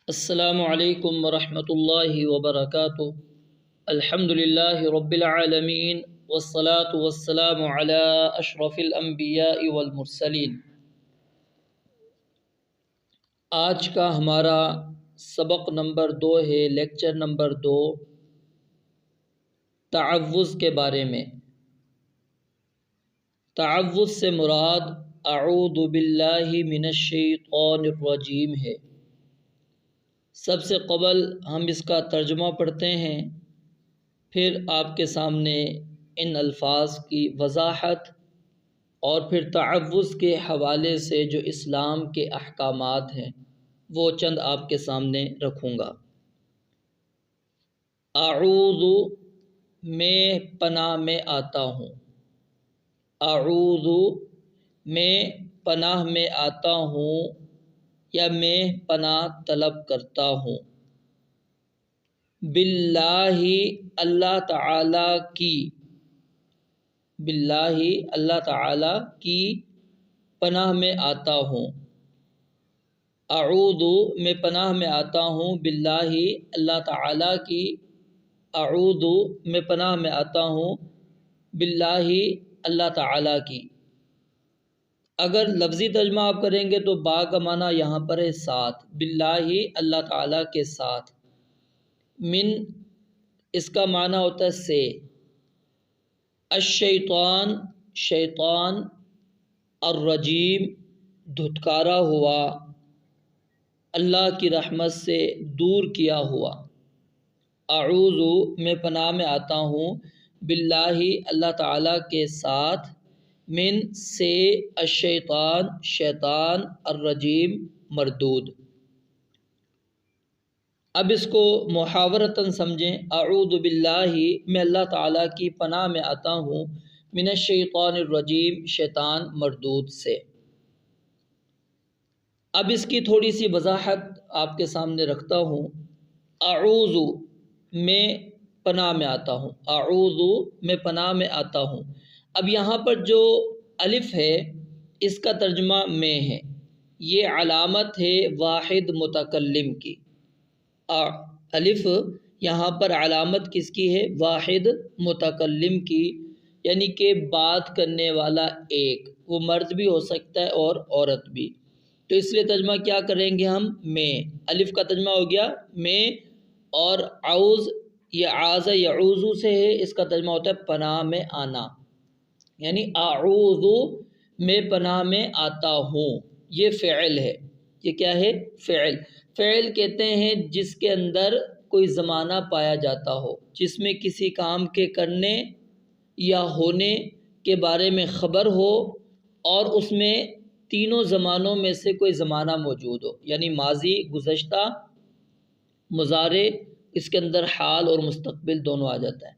السلام علیکم ورحمۃ اللہ وبرکاتہ۔ الحمد للہ رب العالمین والصلاة والسلام علی اشرف الانبیاء والمرسلین۔ آج کا ہمارا سبق نمبر 2 ہے، لیکچر نمبر 2، تعوذ کے بارے میں۔ تعوذ سے مراد اعوذ باللہ من الشیطان الرجیم ہے۔ سب سے قبل ہم اس کا ترجمہ پڑھتے ہیں، پھر آپ کے سامنے ان الفاظ کی وضاحت اور پھر تعوذ کے حوالے سے جو اسلام کے احکامات ہیں وہ چند آپ کے سامنے رکھوں گا۔ اعوذ، میں پناہ میں آتا ہوں۔ اعوذ، میں پناہ میں آتا ہوں یا میں پناہ طلب کرتا ہوں۔ باللہ، اللہ تعالی کی، باللہ اللہ تعالی کی پناہ میں آتا ہوں۔ اعوذ، میں پناہ میں آتا ہوں باللہ اللہ تعالی کی، اعوذ میں پناہ میں آتا ہوں باللہ اللہ تعالی کی۔ اگر لفظی ترجمہ آپ کریں گے تو با کا معنی یہاں پر ہے ساتھ، باللہ اللہ تعالی کے ساتھ۔ من، اس کا معنی ہوتا ہے سے۔ الشیطان، شیطان، الرجیم، دھتکارا ہوا، اللہ کی رحمت سے دور کیا ہوا۔ اعوذ، میں پناہ میں آتا ہوں باللہ اللہ تعالی کے ساتھ، من سے، الشیطان شیطان، الرجیم مردود۔ اب اس کو محاورتاً سمجھیں۔ اعوذ باللہ، میں اللہ تعالیٰ کی پناہ میں آتا ہوں، من الشیطان الرجیم، شیطان مردود سے۔ اب اس کی تھوڑی سی وضاحت آپ کے سامنے رکھتا ہوں۔ اعوذ، میں پناہ میں آتا ہوں، اعوذ میں پناہ میں آتا ہوں۔ اب یہاں پر جو الف ہے اس کا ترجمہ میں ہے، یہ علامت ہے واحد متکلم کی۔ الف یہاں پر علامت کس کی ہے؟ واحد متکلم کی، یعنی کہ بات کرنے والا ایک، وہ مرد بھی ہو سکتا ہے اور عورت بھی۔ تو اس لیے ترجمہ کیا کریں گے ہم؟ میں۔ الف کا ترجمہ ہو گیا میں، اور اعوذ یہ عاذ یعوذ سے ہے، اس کا ترجمہ ہوتا ہے پناہ میں آنا، یعنی اعوذ میں پناہ میں آتا ہوں۔ یہ فعل ہے، یہ کیا ہے؟ فعل۔ فعل کہتے ہیں جس کے اندر کوئی زمانہ پایا جاتا ہو، جس میں کسی کام کے کرنے یا ہونے کے بارے میں خبر ہو اور اس میں تینوں زمانوں میں سے کوئی زمانہ موجود ہو، یعنی ماضی، گزشتہ، مضارع، اس کے اندر حال اور مستقبل دونوں آ جاتا ہے۔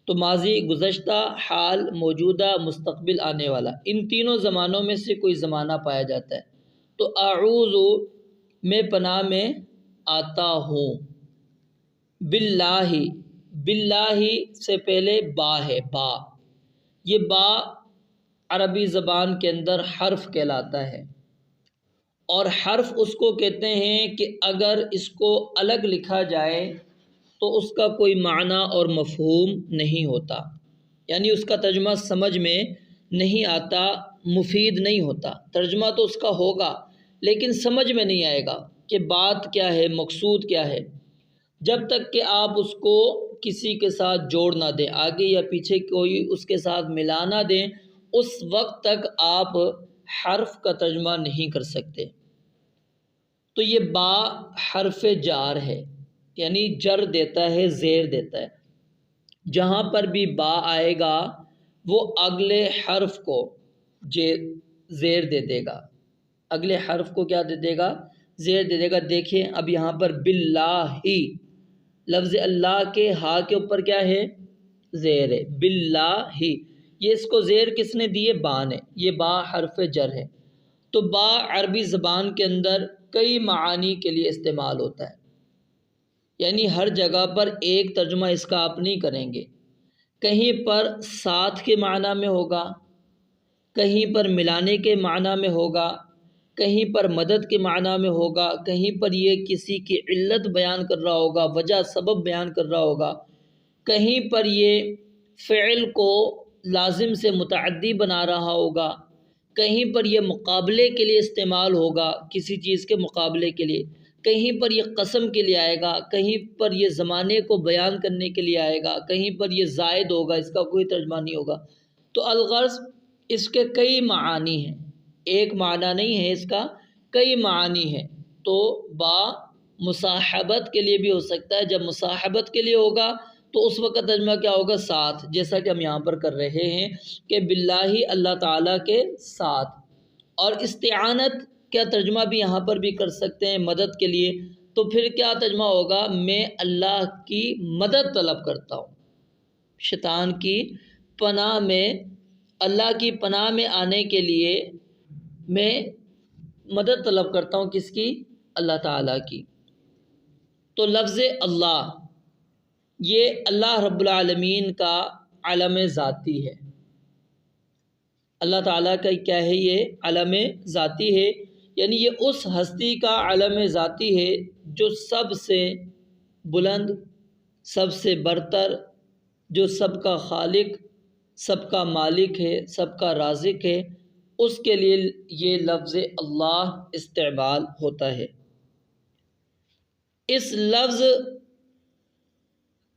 تو ماضی، گزشتہ، حال، موجودہ، مستقبل آنے والا، ان تینوں زمانوں میں سے کوئی زمانہ پایا جاتا ہے۔ تو اعوذ میں پناہ میں آتا ہوں باللہ، باللہ سے پہلے با ہے، با، یہ با عربی زبان کے اندر حرف کہلاتا ہے، اور حرف اس کو کہتے ہیں کہ اگر اس کو الگ لکھا جائے تو اس کا کوئی معنی اور مفہوم نہیں ہوتا، یعنی اس کا ترجمہ سمجھ میں نہیں آتا، مفید نہیں ہوتا۔ ترجمہ تو اس کا ہوگا لیکن سمجھ میں نہیں آئے گا کہ بات کیا ہے، مقصود کیا ہے، جب تک کہ آپ اس کو کسی کے ساتھ جوڑ نہ دیں، آگے یا پیچھے کوئی اس کے ساتھ ملا نہ دیں، اس وقت تک آپ حرف کا ترجمہ نہیں کر سکتے۔ تو یہ با حرف جار ہے، یعنی جر دیتا ہے، زیر دیتا ہے۔ جہاں پر بھی با آئے گا وہ اگلے حرف کو زیر دے دے گا، اگلے حرف کو کیا دے دے گا؟ زیر دے دے گا۔ دیکھیں اب یہاں پر باللہ، لفظ اللہ کے ہا کے اوپر کیا ہے؟ زیر ہے، باللہ، یہ اس کو زیر کس نے دیے؟ با نے، یہ با حرف جر ہے۔ تو با عربی زبان کے اندر کئی معانی کے لیے استعمال ہوتا ہے، یعنی ہر جگہ پر ایک ترجمہ اس کا آپ نہیں کریں گے۔ کہیں پر ساتھ کے معنی میں ہوگا، کہیں پر ملانے کے معنی میں ہوگا، کہیں پر مدد کے معنی میں ہوگا، کہیں پر یہ کسی کی علت بیان کر رہا ہوگا، وجہ سبب بیان کر رہا ہوگا، کہیں پر یہ فعل کو لازم سے متعدی بنا رہا ہوگا، کہیں پر یہ مقابلے کے لیے استعمال ہوگا، کسی چیز کے مقابلے کے لیے، کہیں پر یہ قسم کے لیے آئے گا، کہیں پر یہ زمانے کو بیان کرنے کے لیے آئے گا، کہیں پر یہ زائد ہوگا، اس کا کوئی ترجمہ نہیں ہوگا۔ تو الغرض اس کے کئی معانی ہیں، ایک معنی نہیں ہے، اس کا کئی معانی ہیں۔ تو با مصاحبت کے لیے بھی ہو سکتا ہے، جب مصاحبت کے لیے ہوگا تو اس وقت ترجمہ کیا ہوگا؟ ساتھ، جیسا کہ ہم یہاں پر کر رہے ہیں کہ باللہ اللہ تعالیٰ کے ساتھ۔ اور استعانت کیا ترجمہ بھی یہاں پر بھی کر سکتے ہیں مدد کے لیے، تو پھر کیا ترجمہ ہوگا؟ میں اللہ کی مدد طلب کرتا ہوں، شیطان کی پناہ میں، اللہ کی پناہ میں آنے کے لیے میں مدد طلب کرتا ہوں، کس کی؟ اللہ تعالیٰ کی۔ تو لفظ اللہ یہ اللہ رب العالمین کا علم ذاتی ہے، اللہ تعالیٰ کا کیا ہے؟ یہ علم ذاتی ہے، یعنی یہ اس ہستی کا علم ذاتی ہے جو سب سے بلند، سب سے برتر، جو سب کا خالق، سب کا مالک ہے، سب کا رازق ہے، اس کے لیے یہ لفظ اللہ استعمال ہوتا ہے۔ اس لفظ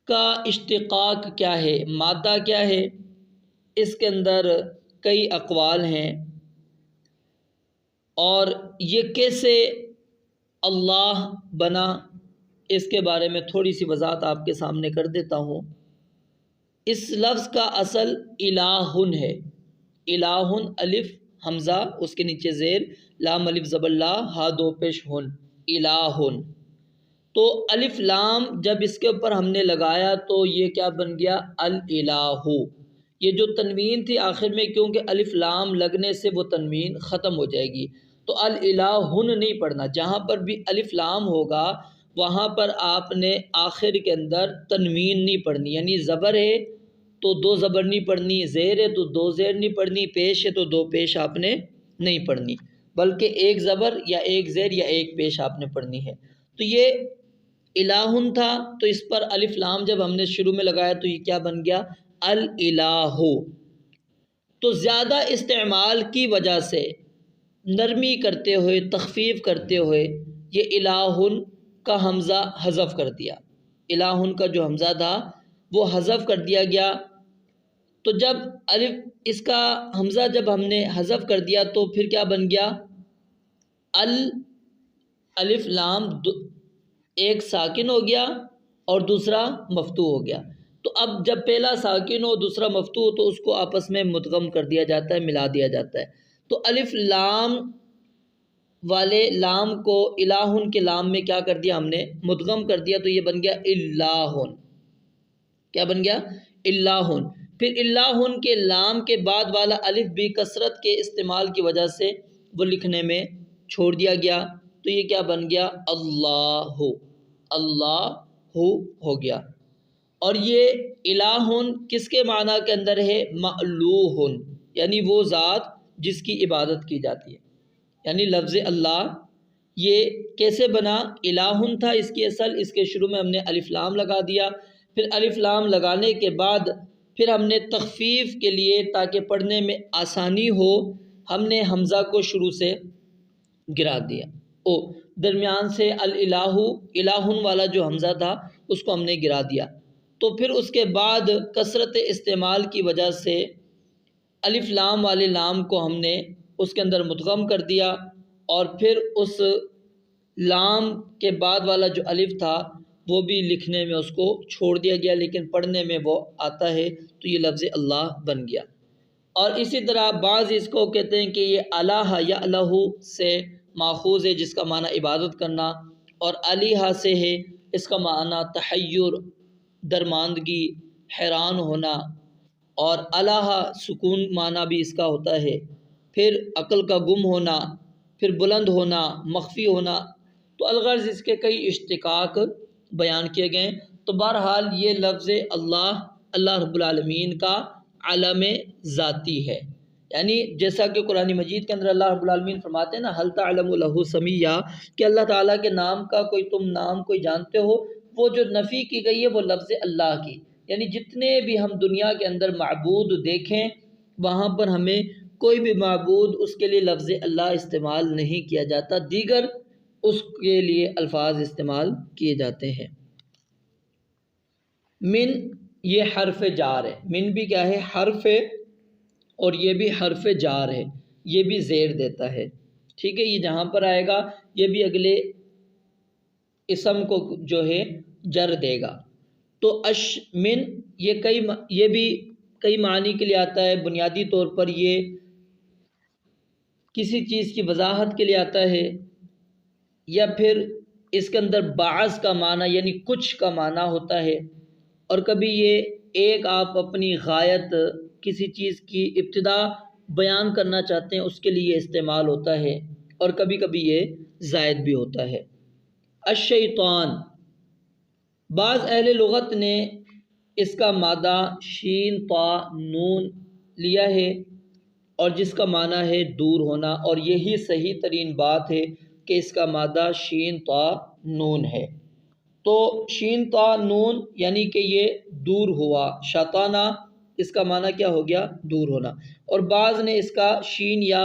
کا اشتقاق کیا ہے؟ مادہ کیا ہے؟ اس کے اندر کئی اقوال ہیں، اور یہ کیسے اللہ بنا اس کے بارے میں تھوڑی سی وضاحت آپ کے سامنے کر دیتا ہوں۔ اس لفظ کا اصل الہٌ ہے، الہٌ، الف حمزہ اس کے نیچے زیر، لام الف زبر لا، ہا دو پیش ہن، الہٌ۔ تو الف لام جب اس کے اوپر ہم نے لگایا تو یہ کیا بن گیا؟ الالہ۔ یہ جو تنوین تھی آخر میں، کیونکہ الف لام لگنے سے وہ تنوین ختم ہو جائے گی، تو الالہٌ نہیں پڑھنا، جہاں پر بھی الف لام ہوگا وہاں پر آپ نے آخر کے اندر تنوین نہیں پڑھنی، یعنی زبر ہے تو دو زبر نہیں پڑھنی، زیر ہے تو دو زیر نہیں پڑھنی، پیش ہے تو دو پیش آپ نے نہیں پڑھنی، بلکہ ایک زبر یا ایک زیر یا ایک پیش آپ نے پڑھنی ہے۔ تو یہ الہٌ تھا، تو اس پر الف لام جب ہم نے شروع میں لگایا تو یہ کیا بن گیا؟ الالہ۔ تو زیادہ استعمال کی وجہ سے، نرمی کرتے ہوئے، تخفیف کرتے ہوئے، یہ الہٌ کا حمزہ حذف کر دیا، الہٌ کا جو حمزہ تھا وہ حذف کر دیا گیا۔ تو جب اس کا حمزہ جب ہم نے حذف کر دیا تو پھر کیا بن گیا؟ الف لام ایک ساکن ہو گیا اور دوسرا مفتوح ہو گیا۔ تو اب جب پہلا ساکن ہو دوسرا مفتوح ہو تو اس کو آپس میں مدغم کر دیا جاتا ہے، ملا دیا جاتا ہے۔ تو الف لام والے لام کو الہٌ کے لام میں کیا کر دیا؟ ہم نے مدغم کر دیا، تو یہ بن گیا الہٌ۔ کیا بن گیا؟ الہٌ۔ پھر الہٌ کے لام کے بعد والا الف بھی کثرت کے استعمال کی وجہ سے وہ لکھنے میں چھوڑ دیا گیا، تو یہ کیا بن گیا؟ اللہ، اللہ ہو گیا۔ اور یہ الہٌ کس کے معنی کے اندر ہے؟ مألوہ، یعنی وہ ذات جس کی عبادت کی جاتی ہے، یعنی لفظ اللہ یہ کیسے بنا؟ الہٌ تھا اس کی اصل، اس کے شروع میں ہم نے الف لام لگا دیا، پھر الف لام لگانے کے بعد پھر ہم نے تخفیف کے لیے تاکہ پڑھنے میں آسانی ہو ہم نے حمزہ کو شروع سے گرا دیا، درمیان سے الہٌ والا جو حمزہ تھا اس کو ہم نے گرا دیا۔ تو پھر اس کے بعد کثرت استعمال کی وجہ سے الف لام والے لام کو ہم نے اس کے اندر مدغم کر دیا، اور پھر اس لام کے بعد والا جو الف تھا وہ بھی لکھنے میں اس کو چھوڑ دیا گیا، لیکن پڑھنے میں وہ آتا ہے، تو یہ لفظ اللہ بن گیا۔ اور اسی طرح بعض اس کو کہتے ہیں کہ یہ الہ یا الہ سے ماخوذ ہے، جس کا معنی عبادت کرنا، اور الہ سے ہے، اس کا معنی تحیر، درماندگی، حیران ہونا، اور الہ سکون معنی بھی اس کا ہوتا ہے، پھر عقل کا گم ہونا، پھر بلند ہونا، مخفی ہونا۔ تو الغرض اس کے کئی اشتقاق بیان کیے گئے۔ تو بہرحال یہ لفظ اللہ، اللہ رب العالمین کا علم ذاتی ہے، یعنی جیسا کہ قرآن مجید کے اندر اللہ رب العالمین فرماتے ہیں نا حل تعلم لہ سمیہ، کہ اللہ تعالیٰ کے نام کا تم نام کوئی جانتے ہو، وہ جو نفی کی گئی ہے وہ لفظ اللہ کی، یعنی جتنے بھی ہم دنیا کے اندر معبود دیکھیں وہاں پر ہمیں کوئی بھی معبود اس کے لیے لفظ اللہ استعمال نہیں کیا جاتا، دیگر اس کے لیے الفاظ استعمال کیے جاتے ہیں۔ من یہ حرف جار ہے، من بھی کیا ہے؟ حرف ہے، اور یہ بھی حرف جار ہے، یہ بھی زیر دیتا ہے، ٹھیک ہے۔ یہ جہاں پر آئے گا یہ بھی اگلے اسم کو جو ہے جر دے گا۔ تو من یہ بھی کئی معنی کے لیے آتا ہے۔ بنیادی طور پر یہ کسی چیز کی وضاحت کے لیے آتا ہے، یا پھر اس کے اندر بعض کا معنی یعنی کچھ کا معنی ہوتا ہے، اور کبھی یہ ایک آپ اپنی غایت کسی چیز کی ابتدا بیان کرنا چاہتے ہیں اس کے لیے استعمال ہوتا ہے، اور کبھی کبھی یہ زائد بھی ہوتا ہے۔ الشیطان، بعض اہل لغت نے اس کا مادہ شین طا نون لیا ہے، اور جس کا معنی ہے دور ہونا، اور یہی صحیح ترین بات ہے کہ اس کا مادہ شین طا نون ہے۔ تو شین طا نون یعنی کہ یہ دور ہوا، شیطانہ اس کا معنی کیا ہو گیا؟ دور ہونا۔ اور بعض نے اس کا شین یا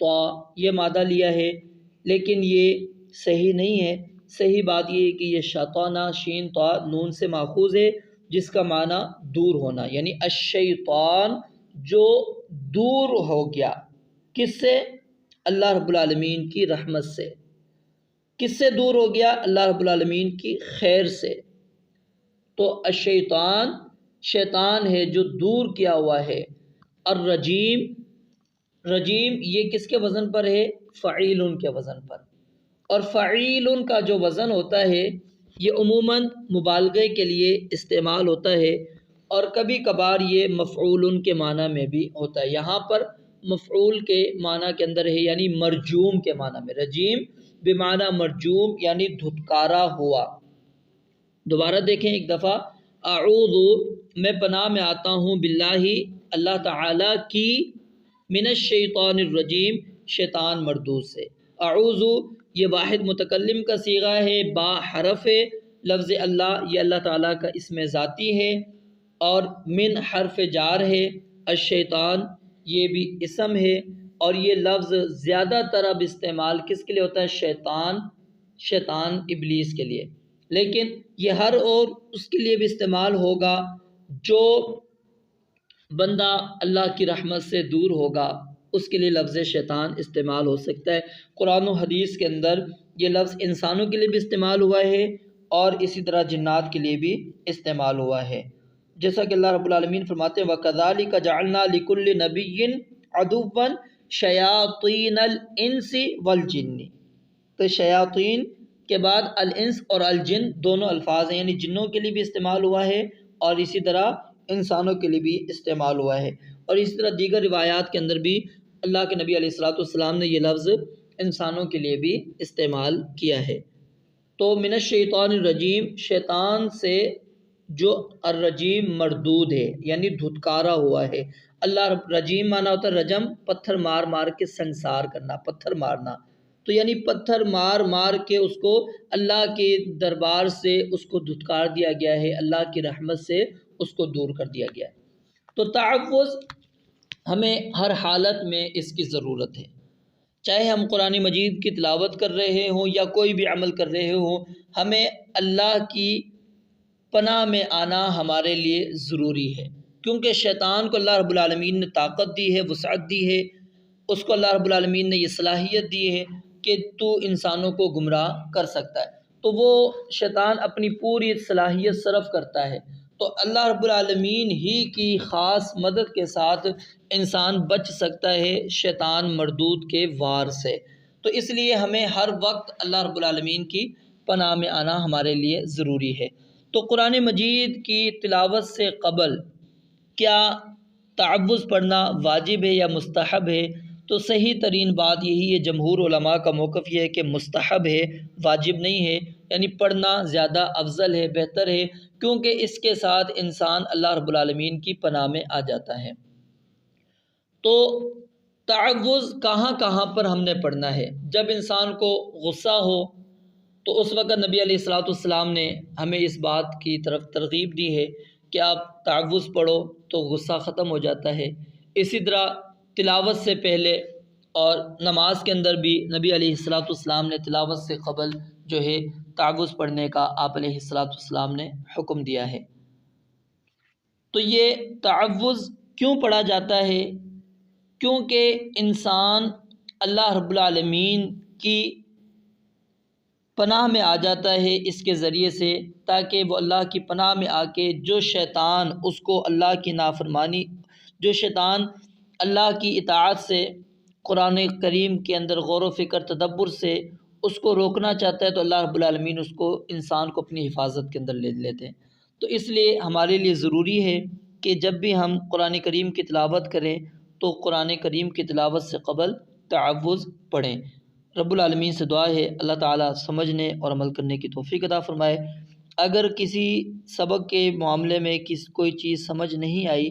طا یہ مادہ لیا ہے، لیکن یہ صحیح نہیں ہے۔ صحیح بات یہ ہے کہ یہ شیطانہ شین طا نون سے ماخوذ ہے، جس کا معنی دور ہونا، یعنی الشیطان جو دور ہو گیا، کس سے؟ اللہ رب العالمین کی رحمت سے۔ کس سے دور ہو گیا؟ اللہ رب العالمین کی خیر سے۔ تو الشیطان شیطان ہے جو دور کیا ہوا ہے۔ الرجیم، رجیم یہ کس کے وزن پر ہے؟ فعیل کے وزن پر۔ اور فعیل کا جو وزن ہوتا ہے یہ عموماً مبالغے کے لیے استعمال ہوتا ہے، اور کبھی کبھار یہ مفعول کے معنی میں بھی ہوتا ہے۔ یہاں پر مفعول کے معنی کے اندر ہے، یعنی مرجوم کے معنی میں۔ رجیم بمعنی مرجوم یعنی دھتکارا ہوا۔ دوبارہ دیکھیں ایک دفعہ، اعوذ میں پناہ میں آتا ہوں باللہ اللہ تعالیٰ کی، من الشیطان الرجیم شیطان مردود سے۔ اعوذ یہ واحد متکلم کا صیغہ ہے، با حرف ہے، لفظ اللہ یہ اللہ تعالیٰ کا اسم ذاتی ہے، اور من حرف جار ہے، الشیطان یہ بھی اسم ہے، اور یہ لفظ زیادہ تر اب استعمال کس کے لیے ہوتا ہے؟ شیطان ابلیس کے لیے، لیکن یہ ہر اور اس کے لیے بھی استعمال ہوگا جو بندہ اللہ کی رحمت سے دور ہوگا، اس کے لیے لفظ شیطان استعمال ہو سکتا ہے۔ قرآن و حدیث کے اندر یہ لفظ انسانوں کے لیے بھی استعمال ہوا ہے، اور اسی طرح جنات کے لیے بھی استعمال ہوا ہے، جیسا کہ اللہ رب العالمین فرماتے ہیں وَكَذَلِكَ جَعَلْنَا لِكُلِّ نَبِيٍّ عَدُوًّا شَيَاطِينَ الْإِنسِ وَالْجِنِّ۔ تو شیاطین کے بعد الانس اور الجن دونوں الفاظ ہیں، یعنی جنوں کے لیے بھی استعمال ہوا ہے اور اسی طرح انسانوں کے لیے بھی استعمال ہوا ہے، اور اسی طرح دیگر روایات کے اندر بھی اللہ کے نبی علیہ الصلوۃ والسلام نے یہ لفظ انسانوں کے لیے بھی استعمال کیا ہے۔ تو من الشیطان الرجیم شیطان سے جو الرجیم مردود ہے یعنی دھتکارا ہوا ہے۔ اللہ رجیم مانا ہوتا ہے رجم، پتھر مار مار کے سنسار کرنا، پتھر مارنا، تو یعنی پتھر مار مار کے اس کو اللہ کے دربار سے اس کو دھتکار دیا گیا ہے، اللہ کی رحمت سے اس کو دور کر دیا گیا ہے۔ تو تعوذ ہمیں ہر حالت میں اس کی ضرورت ہے، چاہے ہم قرآن مجید کی تلاوت کر رہے ہوں یا کوئی بھی عمل کر رہے ہوں، ہمیں اللہ کی پناہ میں آنا ہمارے لیے ضروری ہے، کیونکہ شیطان کو اللہ رب العالمین نے طاقت دی ہے، وسعت دی ہے، اس کو اللہ رب العالمین نے یہ صلاحیت دی ہے کہ تو انسانوں کو گمراہ کر سکتا ہے، تو وہ شیطان اپنی پوری صلاحیت صرف کرتا ہے، تو اللہ رب العالمین ہی کی خاص مدد کے ساتھ انسان بچ سکتا ہے شیطان مردود کے وار سے۔ تو اس لیے ہمیں ہر وقت اللہ رب العالمین کی پناہ میں آنا ہمارے لیے ضروری ہے۔ تو قرآن مجید کی تلاوت سے قبل کیا تعوذ پڑھنا واجب ہے یا مستحب ہے؟ تو صحیح ترین بات یہی ہے، جمہور علماء کا موقف یہ ہے کہ مستحب ہے، واجب نہیں ہے، یعنی پڑھنا زیادہ افضل ہے، بہتر ہے، کیونکہ اس کے ساتھ انسان اللہ رب العالمین کی پناہ میں آ جاتا ہے۔ تو تعوذ کہاں کہاں پر ہم نے پڑھنا ہے؟ جب انسان کو غصہ ہو تو اس وقت نبی علیہ الصلوۃ والسلام نے ہمیں اس بات کی طرف ترغیب دی ہے کہ آپ تعوذ پڑھو تو غصہ ختم ہو جاتا ہے۔ اسی طرح تلاوت سے پہلے اور نماز کے اندر بھی نبی علیہ الصلوۃ والسلام نے تلاوت سے قبل جو ہے تعوذ پڑھنے کا آپ علیہ الصلوۃ والسلام نے حکم دیا ہے۔ تو یہ تعوذ کیوں پڑھا جاتا ہے؟ کیونکہ انسان اللہ رب العالمین کی پناہ میں آ جاتا ہے اس کے ذریعے سے، تاکہ وہ اللہ کی پناہ میں آ کے جو شیطان اس کو اللہ کی نافرمانی، جو شیطان اللہ کی اطاعت سے، قرآن کریم کے اندر غور و فکر تدبر سے اس کو روکنا چاہتا ہے، تو اللہ رب العالمین اس کو، انسان کو اپنی حفاظت کے اندر لے لیتے ہیں۔ تو اس لیے ہمارے لیے ضروری ہے کہ جب بھی ہم قرآن کریم کی تلاوت کریں تو قرآن کریم کی تلاوت سے قبل تعوذ پڑھیں۔ رب العالمین سے دعا ہے اللہ تعالیٰ سمجھنے اور عمل کرنے کی توفیق عطا فرمائے۔ اگر کسی سبق کے معاملے میں کوئی چیز سمجھ نہیں آئی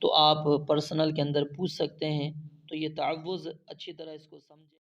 تو آپ پرسنل کے اندر پوچھ سکتے ہیں، تو یہ تعوذ اچھی طرح اس کو سمجھیں۔